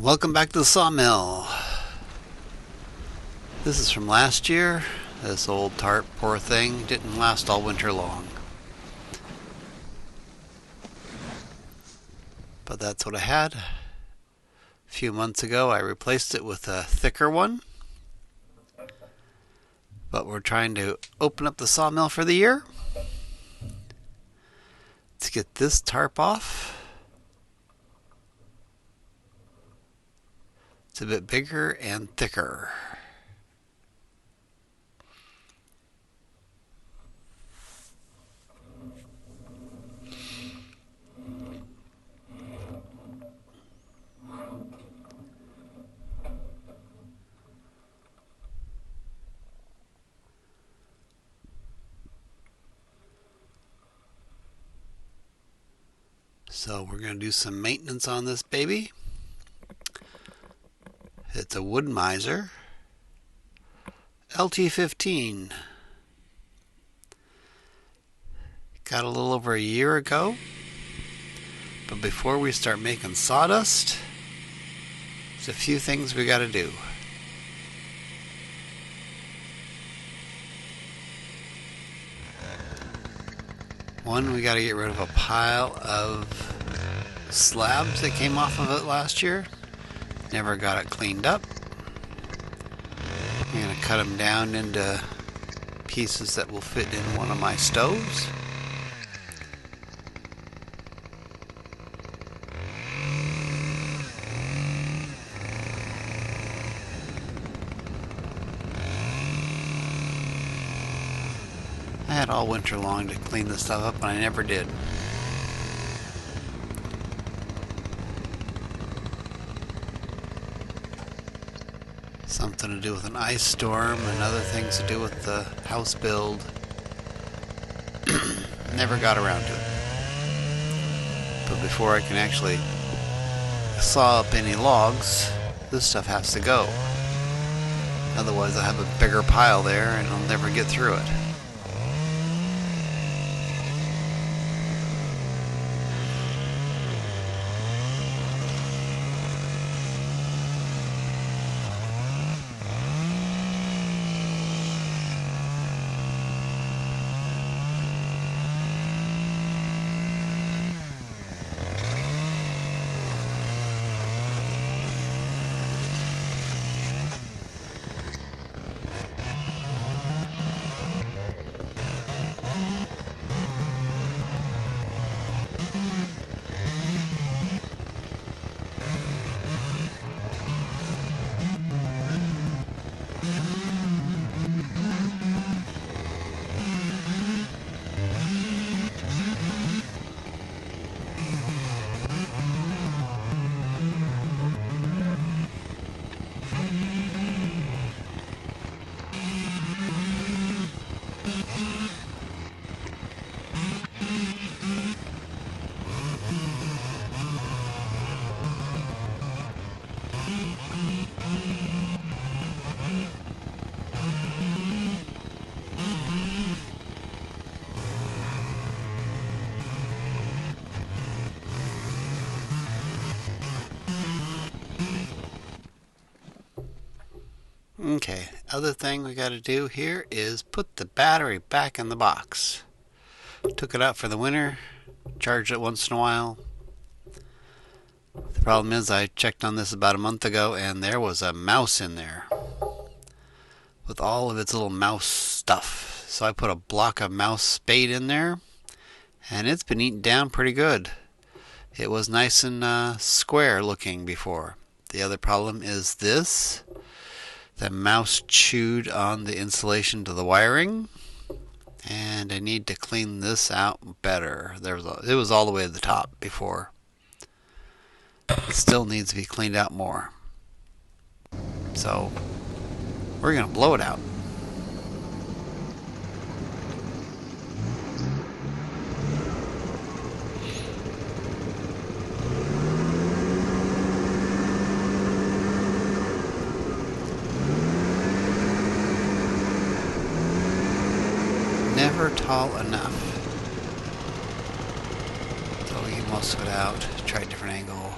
Welcome back to the sawmill. This is from last year. This old tarp, poor thing, didn't last all winter long. But that's what I had. A few months ago I replaced it with a thicker one. But we're trying to open up the sawmill for the year. Let's get this tarp off. It's a bit bigger and thicker. So we're going to do some maintenance on this baby. It's a wood Mizer LT15. Got a little over a year ago. But before we start making sawdust, there's a few things we got to do. One, we got to get rid of a pile of slabs that came off of it last year. Never got it cleaned up. I'm going to cut them down into pieces that will fit in one of my stoves. I had all winter long to clean this stuff up, and I never did. Something to do with an ice storm and other things to do with the house build. Never got around to it. But before I can actually saw up any logs, this stuff has to go. Otherwise I'll have a bigger pile there and I'll never get through it. Okay, other thing we got to do here is put the battery back in the box. Took it out for the winter, charged it once in a while. The problem is I checked on this about a month ago and there was a mouse in there with all of its little mouse stuff. So I put a block of mouse spade in there and it's been eaten down pretty good. It was nice and square looking before. The other problem is this. The mouse chewed on the insulation to the wiring, and I need to clean this out better. It was all the way to the top before. It still needs to be cleaned out more. So we're going to blow it out. Never tall enough. So we get most of it out. Try a different angle.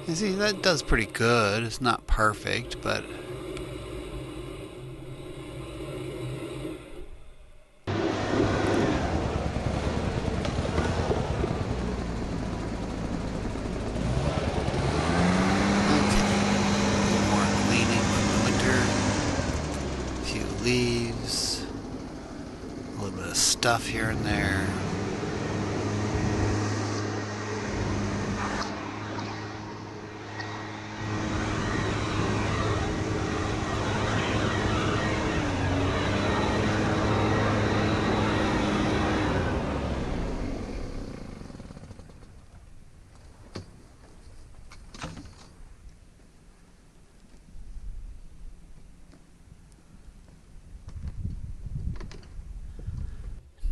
You see, that does pretty good. It's not perfect, but leaves, a little bit of stuff here and there.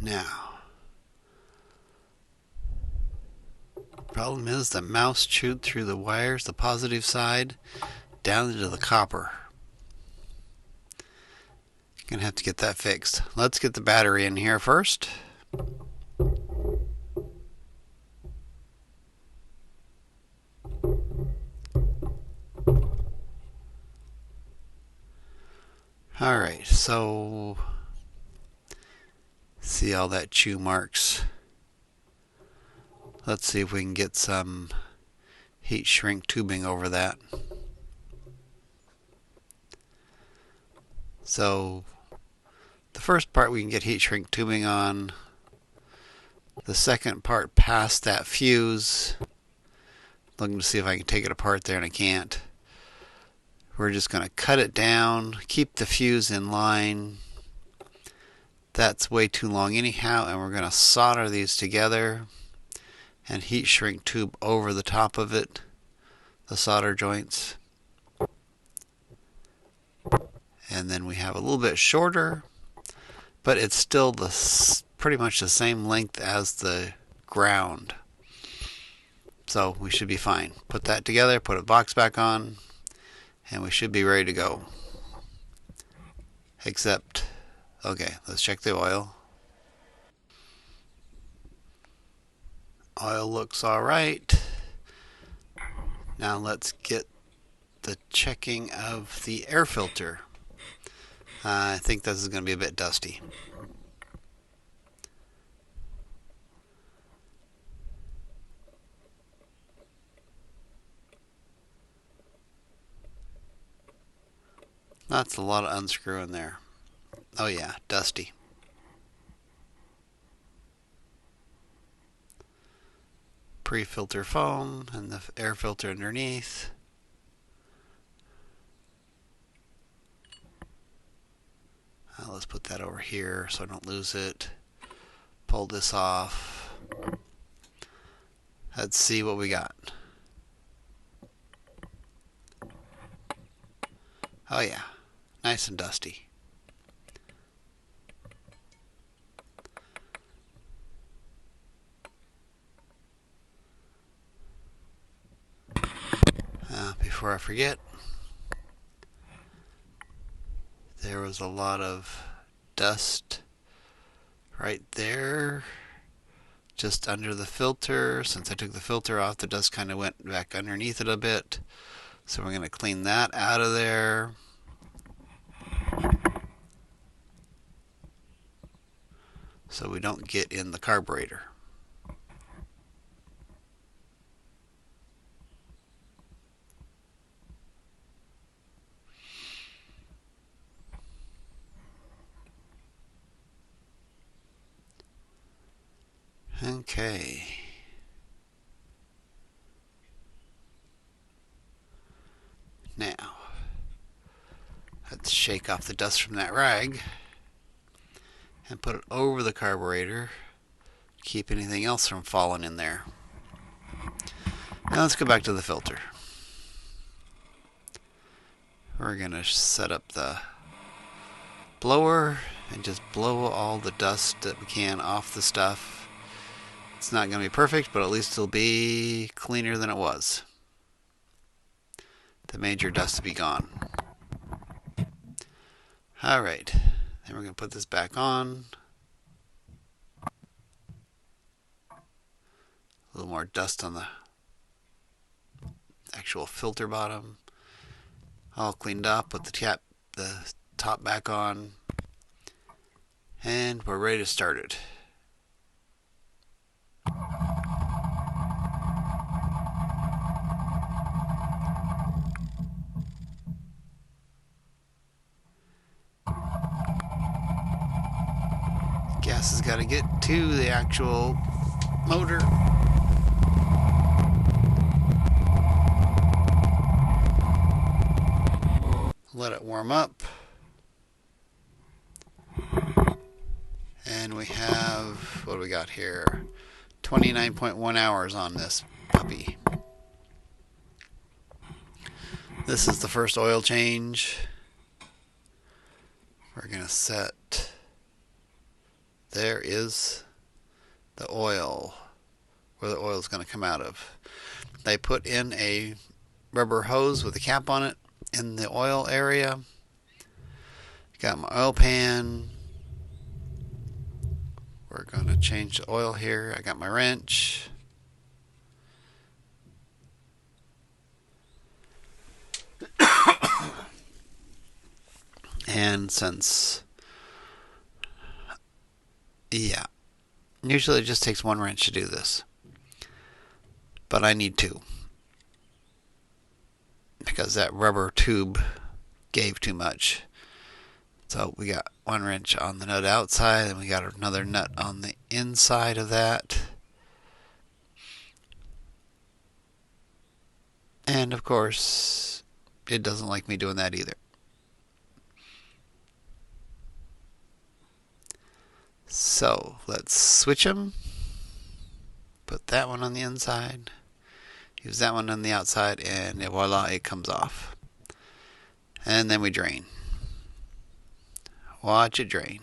Now, problem is the mouse chewed through the wires, the positive side, down into the copper. Gonna have to get that fixed. Let's get the battery in here first. Alright, so see all that chew marks. Let's see if we can get some heat shrink tubing over that. So the first part we can get heat shrink tubing on. The second part past that fuse, looking to see if I can take it apart there, and I can't. We're just going to cut it down, keep the fuse in line. That's way too long anyhow, and we're going to solder these together and heat shrink tube over the top of it, the solder joints. And then we have a little bit shorter, but it's still pretty much the same length as the ground. So we should be fine. Put that together, put a box back on, and we should be ready to go. Except, okay, let's check the oil. Oil looks alright. Now let's get the checking of the air filter. I think this is going to be a bit dusty. That's a lot of unscrewing there. Oh yeah, dusty. Pre-filter foam and the air filter underneath. Let's put that over here so I don't lose it. Pull this off. Let's see what we got. Oh yeah, nice and dusty. Before I forget, there was a lot of dust right there, just under the filter. Since I took the filter off, the dust kind of went back underneath it a bit. So we're going to clean that out of there. So we don't get in the carburetor. Okay. Now, let's shake off the dust from that rag and put it over the carburetor. Keep anything else from falling in there. Now let's go back to the filter. We're going to set up the blower and just blow all the dust that we can off the stuff. It's not going to be perfect, but at least it'll be cleaner than it was. The major dust will be gone. Alright, then we're going to put this back on. A little more dust on the actual filter bottom. All cleaned up, put the top back on, and we're ready to start it. Gas has got to get to the actual motor. Let it warm up. And we have, what do we got here? 29.1 hours on this puppy. This is the first oil change. We're going to set, there is the oil, where the oil is going to come out of. They put in a rubber hose with a cap on it in the oil area. Got my oil pan. We're going to change the oil here. I got my wrench. And since, yeah, usually it just takes one wrench to do this, but I need two because that rubber tube gave too much. So we got one wrench on the nut outside, and we got another nut on the inside of that. And of course, it doesn't like me doing that either. So let's switch them. Put that one on the inside. Use that one on the outside, and voila, it comes off. And then we drain. Watch it drain.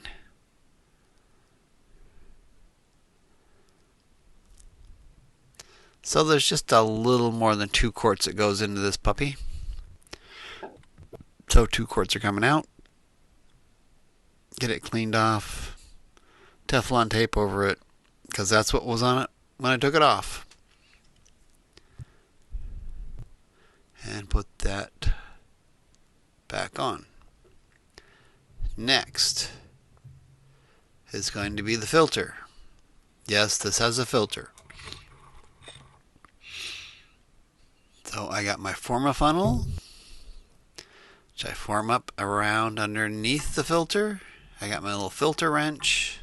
So there's just a little more than 2 quarts that goes into this puppy. So 2 quarts are coming out. Get it cleaned off. Teflon tape over it, because that's what was on it when I took it off. And put that back on. Next is going to be the filter. Yes, this has a filter. So I got my Forma funnel, which I form up around underneath the filter. I got my little filter wrench.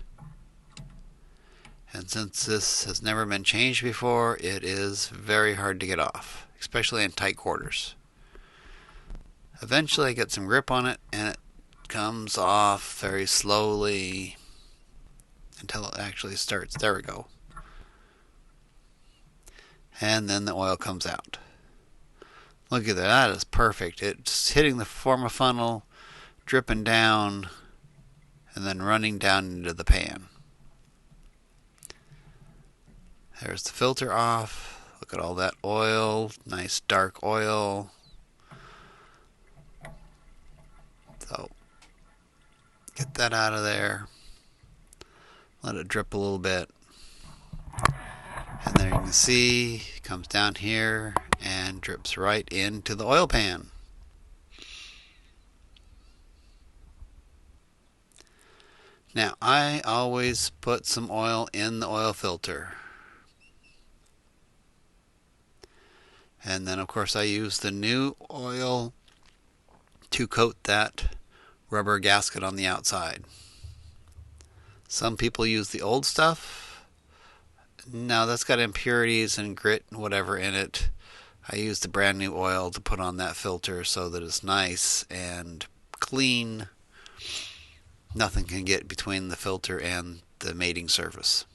And since this has never been changed before, it is very hard to get off, especially in tight quarters. Eventually I get some grip on it, and it comes off very slowly until it actually starts. There we go. And then the oil comes out. Look at that. That is perfect. It's hitting the Forma funnel, dripping down, and then running down into the pan. There's the filter off. Look at all that oil. Nice dark oil. So, get that out of there. Let it drip a little bit. And there you can see, it comes down here and drips right into the oil pan. Now, I always put some oil in the oil filter. And then, of course, I use the new oil to coat that rubber gasket on the outside. Some people use the old stuff. Now, that's got impurities and grit and whatever in it. I use the brand new oil to put on that filter so that it's nice and clean. Nothing can get between the filter and the mating surface.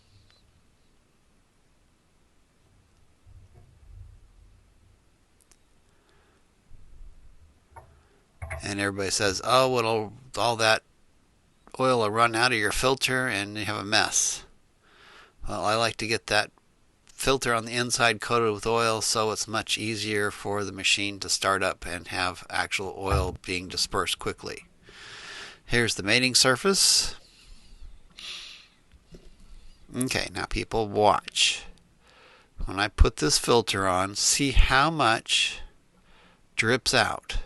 And everybody says, oh, well, all that oil will run out of your filter and you have a mess. Well, I like to get that filter on the inside coated with oil so it's much easier for the machine to start up and have actual oil being dispersed quickly. Here's the mating surface. Okay, now people watch. When I put this filter on, see how much drips out.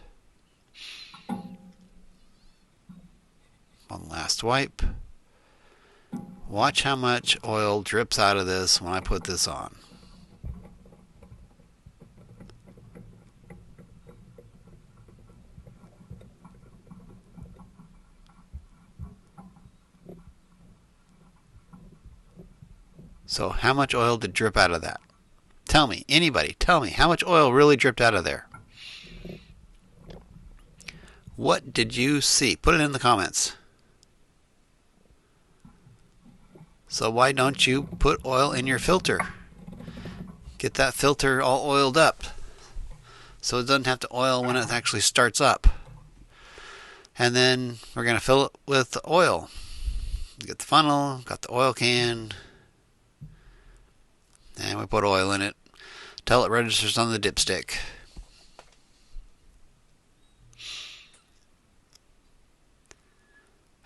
One last wipe. Watch how much oil drips out of this when I put this on. So how much oil did drip out of that? Tell me, anybody, tell me, how much oil really dripped out of there? What did you see? Put it in the comments. So why don't you put oil in your filter? Get that filter all oiled up so it doesn't have to oil when it actually starts up. And then we're going to fill it with oil. Get the funnel, got the oil can, and we put oil in it till it registers on the dipstick.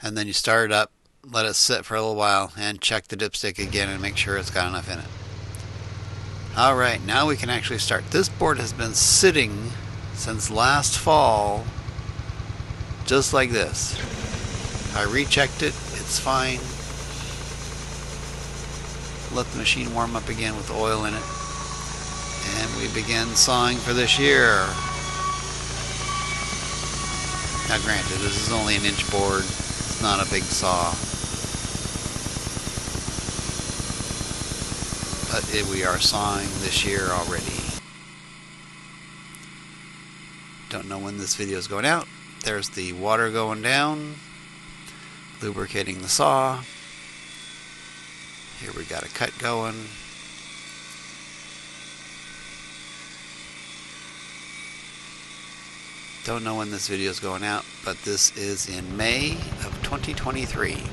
And then you start it up, let it sit for a little while, and check the dipstick again and make sure it's got enough in it. Alright, now we can actually start. This board has been sitting since last fall, just like this. I rechecked it, it's fine. Let the machine warm up again with oil in it. And we begin sawing for this year. Now granted, this is only an inch board. It's not a big saw. But we are sawing this year already. Don't know when this video is going out. There's the water going down, lubricating the saw. Here we got a cut going. Don't know when this video is going out, but this is in May of 2023.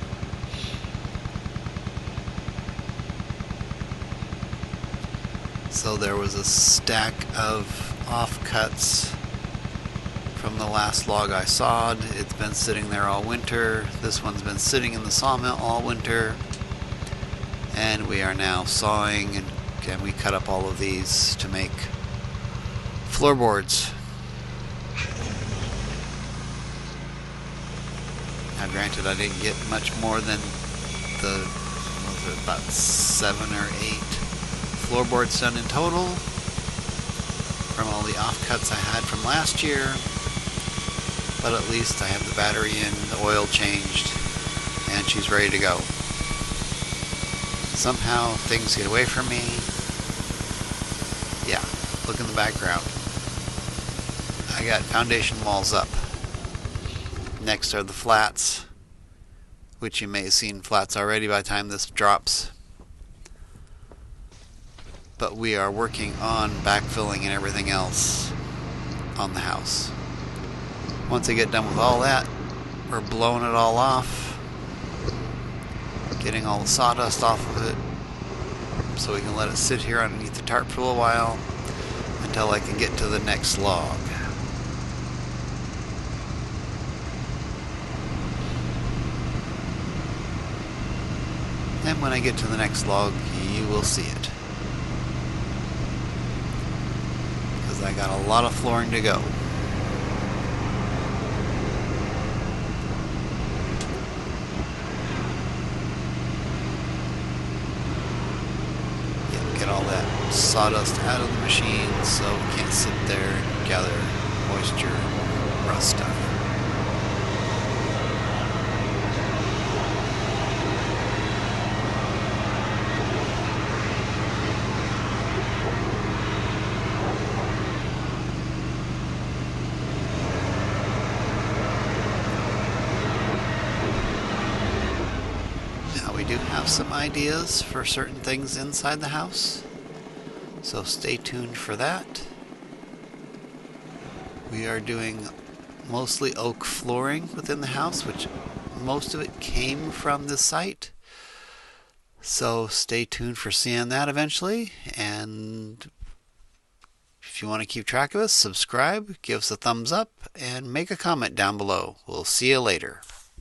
So there was a stack of offcuts from the last log I sawed. It's been sitting there all winter. This one's been sitting in the sawmill all winter. And we are now sawing, and we cut up all of these to make floorboards. Now granted, I didn't get much more than the, what was it, about 7 or 8 floorboards done in total from all the offcuts I had from last year. But at least I have the battery in, the oil changed, and she's ready to go. Somehow things get away from me. Yeah, look in the background. I got foundation walls up. Next are the flats, which you may have seen flats already by the time this drops. But we are working on backfilling and everything else on the house. Once I get done with all that, we're blowing it all off, getting all the sawdust off of it, so we can let it sit here underneath the tarp for a little while until I can get to the next log. And when I get to the next log, you will see it. Because I got a lot of flooring to go. Get all that sawdust out of the machine so it can't sit there and gather moisture and rust stuff. We do have some ideas for certain things inside the house, so stay tuned for that. We are doing mostly oak flooring within the house, which most of it came from the site, so stay tuned for seeing that eventually. And if you want to keep track of us, subscribe, give us a thumbs up, and make a comment down below. We'll see you later.